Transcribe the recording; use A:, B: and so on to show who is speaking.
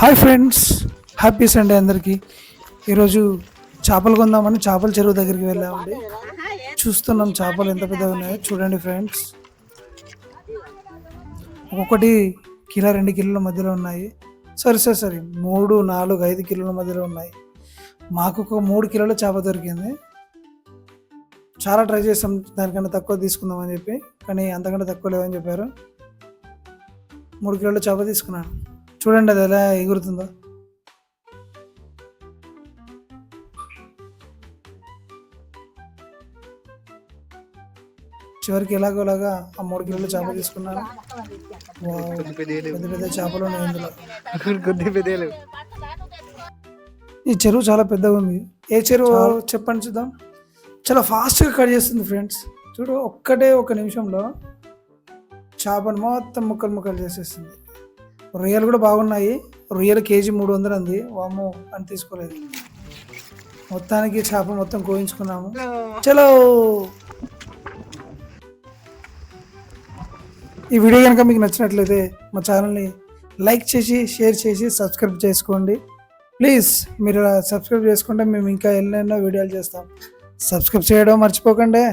A: Hi friends, happy Sunday అందరికీ. ఈరోజు చేపలు కొందామని చేపల చెరువు దగ్గరికి వెళ్ళామండి. చూస్తున్నాం చేపలు ఎంత పెద్దగా ఉన్నాయో చూడండి ఫ్రెండ్స్. ఒక్కొక్కటి కిలో 2 కిలోల మధ్యలో ఉన్నాయి. సరే 3, 4, 5 కిలోల మధ్యలో ఉన్నాయి. మాకు ఒక 3 కిలోల చేప దొరికింది. చాలా ట్రై చేసాం దానికన్నా తక్కువ తీసుకుందామని చెప్పి, కానీ అంతకంటే తక్కువ లేవని చెప్పారు. 3 కిలోల చేప తీసుకున్నాను. చూడండి అది ఎలా ఎగురుతుందో. చివరికి ఎలాగోలాగా ఆ 3 కిలోల చేప తీసుకున్నాను. పెద్ద పెద్ద చేపలు ఉన్నాయి ఇందులో. ఈ చెరువు చాలా పెద్దగా ఉంది. ఏ చెరువు చెప్పండి చూద్దాం. చాలా ఫాస్ట్గా కట్ చేస్తుంది ఫ్రెండ్స్. చూడు, ఒక నిమిషంలో చేపను మొత్తం ముక్కలు చేసేస్తుంది. రొయ్యలు కూడా బాగున్నాయి. రొయ్యలు కేజీ 300 అంది. వాము అని తీసుకోలేదు. మొత్తానికి చేప మొత్తం కోయించుకున్నాము. చలో, ఈ వీడియో కనుక మీకు నచ్చినట్లయితే మా ఛానల్ని లైక్ చేసి, షేర్ చేసి, సబ్స్క్రైబ్ చేసుకోండి ప్లీజ్. మీరు సబ్స్క్రైబ్ చేసుకుంటే మేము ఇంకా ఎన్నెన్నో వీడియోలు చేస్తాం. సబ్స్క్రైబ్ చేయడం మర్చిపోకండి.